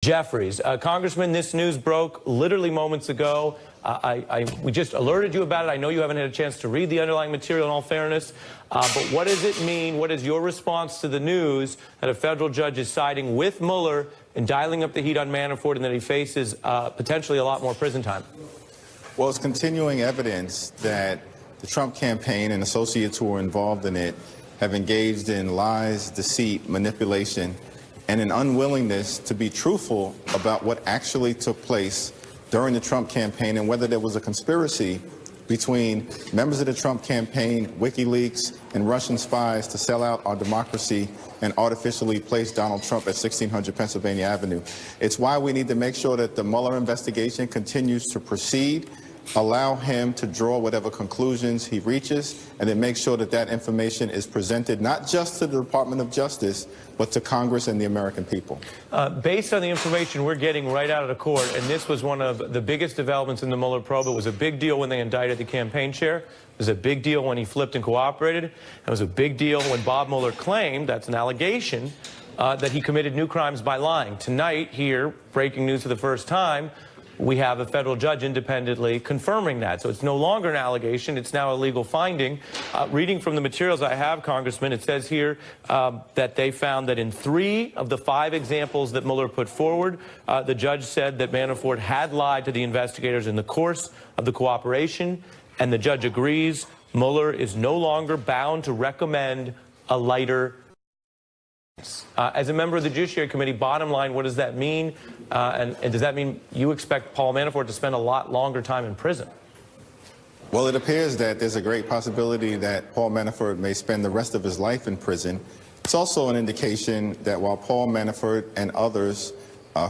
Jeffries. Congressman, this news broke literally moments ago. We just alerted you about it. I know you haven't had a chance to read the underlying material in all fairness, but what does it mean? What is your response to the news that a federal judge is siding with Mueller and dialing up the heat on Manafort and that he faces potentially a lot more prison time? Well, it's continuing evidence that the Trump campaign and associates who were involved in it have engaged in lies, deceit, manipulation, and an unwillingness to be truthful about what actually took place during the Trump campaign and whether there was a conspiracy between members of the Trump campaign, WikiLeaks, and Russian spies to sell out our democracy and artificially place Donald Trump at 1600 Pennsylvania Avenue. It's why we need to make sure that the Mueller investigation continues to proceed, allow him to draw whatever conclusions he reaches, and then make sure that that information is presented not just to the Department of Justice, but to Congress and the American people. Based on the information we're getting right out of the court, and this was one of the biggest developments in the Mueller probe, it was a big deal when they indicted the campaign chair. It was a big deal when he flipped and cooperated. It was a big deal when Bob Mueller claimed, that's an allegation, that he committed new crimes by lying. Tonight, here, breaking news for the first time, we have a federal judge independently confirming that. So it's no longer an allegation. It's now a legal finding. Reading from the materials I have, Congressman, it says here that they found that in 3 of the 5 examples that Mueller put forward, the judge said that Manafort had lied to the investigators in the course of the cooperation, and the judge agrees Mueller is no longer bound to recommend a lighter as a member of the Judiciary Committee, bottom line, what does that mean? And does that mean you expect Paul Manafort to spend a lot longer time in prison? Well, it appears that there's a great possibility that Paul Manafort may spend the rest of his life in prison. It's also an indication that while Paul Manafort and others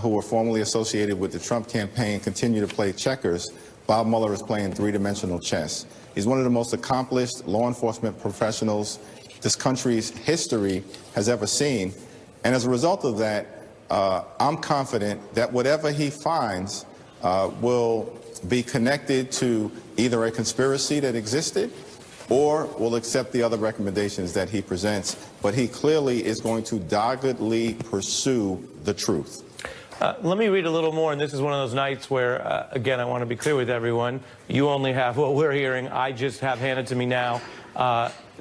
who were formerly associated with the Trump campaign continue to play checkers, Bob Mueller is playing 3-dimensional chess. He's one of the most accomplished law enforcement professionals this country's history has ever seen. And as a result of that, I'm confident that whatever he finds will be connected to either a conspiracy that existed or will accept the other recommendations that he presents. But he clearly is going to doggedly pursue the truth. Let me read a little more, and this is one of those nights where, again, I want to be clear with everyone. You only have what we're hearing. I just have handed to me now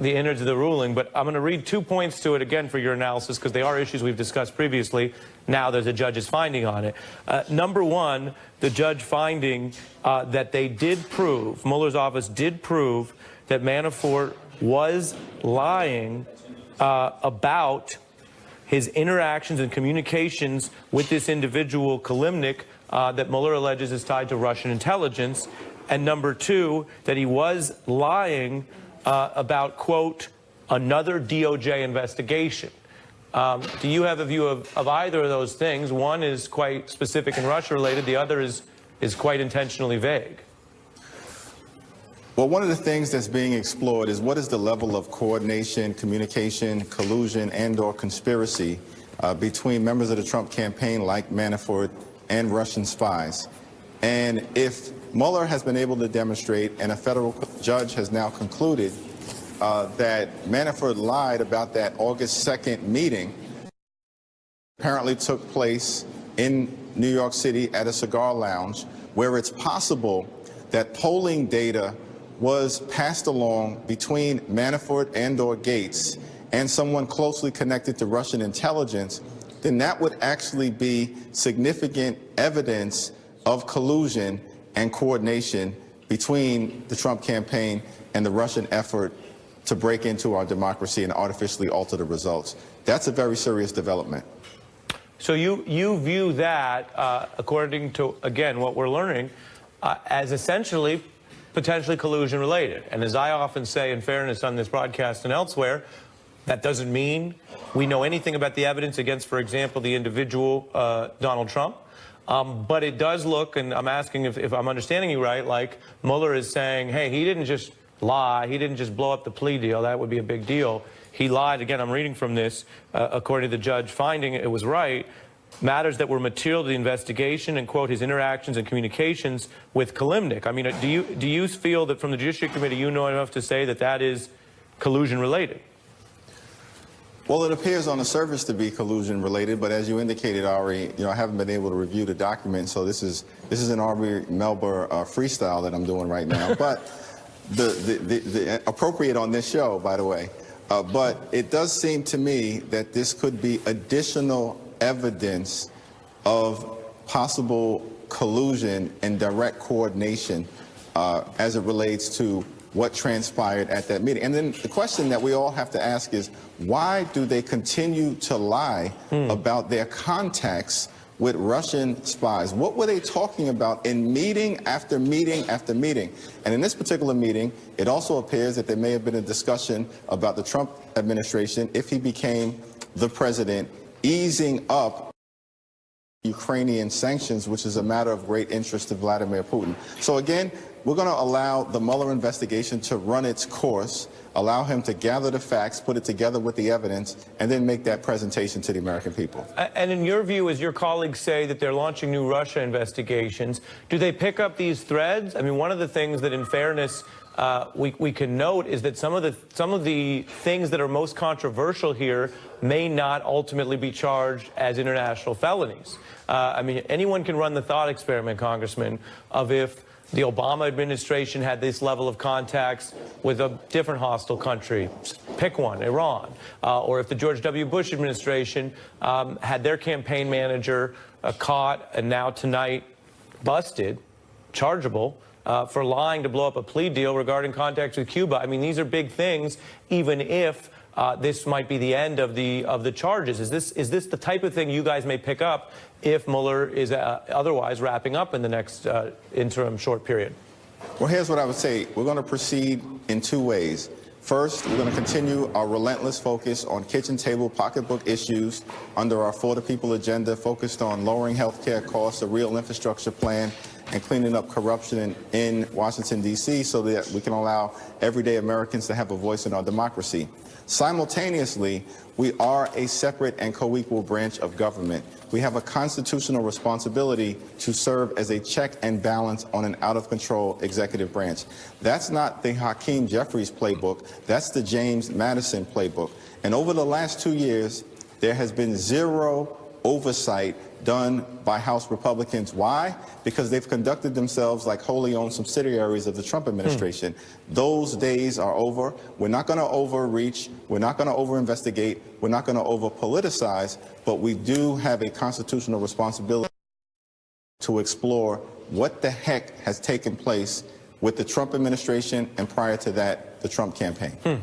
the innards of the ruling, but I'm going to read 2 points to it again for your analysis because they are issues we've discussed previously. Now there's a judge's finding on it. Number 1, the judge finding that they did prove, Mueller's office did prove that Manafort was lying about his interactions and communications with this individual, Kalimnik, that Mueller alleges is tied to Russian intelligence. And number 2, that he was lying about, quote, another DOJ investigation. Do you have a view of either of those things? One is quite specific and Russia-related. The other is quite intentionally vague. Well, one of the things that's being explored is what is the level of coordination, communication, collusion, and/or conspiracy between members of the Trump campaign like Manafort and Russian spies. And if Mueller has been able to demonstrate, and a federal judge has now concluded, that Manafort lied about that August 2nd meeting, apparently took place in New York City at a cigar lounge, where it's possible that polling data was passed along between Manafort and/or Gates and someone closely connected to Russian intelligence, then that would actually be significant evidence of collusion and coordination between the Trump campaign and the Russian effort to break into our democracy and artificially alter the results. That's a very serious development. So you view that, according to, again, what we're learning, as essentially potentially collusion related. And as I often say, in fairness, on this broadcast and elsewhere, that doesn't mean we know anything about the evidence against, for example, the individual Donald Trump. But it does look, and I'm asking if I'm understanding you right, like Mueller is saying, hey, he didn't just lie. He didn't just blow up the plea deal. That would be a big deal. He lied. Again, I'm reading from this. According to the judge finding it was right, matters that were material to the investigation and, quote, his interactions and communications with Kalimnik. I mean, do you feel that from the Judiciary Committee you know enough to say that that is collusion related? Well, it appears on the surface to be collusion related, but as you indicated, Ari, I haven't been able to review the document, so this is an Ari Melber freestyle that I'm doing right now. But the appropriate on this show, by the way. But it does seem to me that this could be additional evidence of possible collusion and direct coordination as it relates to what transpired at that meeting. And then the question that we all have to ask is, why do they continue to lie about their contacts with Russian spies? What were they talking about in meeting after meeting after meeting? And in this particular meeting, it also appears that there may have been a discussion about the Trump administration, if he became the president, easing up Ukrainian sanctions, which is a matter of great interest to Vladimir Putin. So again, we're going to allow the Mueller investigation to run its course, allow him to gather the facts, put it together with the evidence, and then make that presentation to the American people. And in your view, as your colleagues say that they're launching new Russia investigations, do they pick up these threads? I mean, one of the things that, in fairness, we can note is that some of the things that are most controversial here may not ultimately be charged as international felonies. I mean, anyone can run the thought experiment, Congressman, of if the Obama administration had this level of contacts with a different hostile country, pick one, Iran, or if the George W. Bush administration had their campaign manager caught and now tonight busted, chargeable, for lying to blow up a plea deal regarding contacts with Cuba. I mean, these are big things, even if this might be the end of the charges. Is this the type of thing you guys may pick up if Mueller is otherwise wrapping up in the next interim short period? Well, here's what I would say. We're going to proceed in two ways. First, we're going to continue our relentless focus on kitchen table pocketbook issues under our For the People agenda, focused on lowering health care costs, a real infrastructure plan, and cleaning up corruption in Washington, D.C., so that we can allow everyday Americans to have a voice in our democracy. Simultaneously, we are a separate and co-equal branch of government. We have a constitutional responsibility to serve as a check and balance on an out-of-control executive branch. That's not the Hakeem Jeffries playbook. That's the James Madison playbook. And over the last 2 years, there has been zero oversight done by House Republicans. Why? Because they've conducted themselves like wholly owned subsidiaries of the Trump administration. Those days are over. We're not going to overreach. We're not going to over-investigate. We're not going to over-politicize. But we do have a constitutional responsibility to explore what the heck has taken place with the Trump administration and, prior to that, the Trump campaign.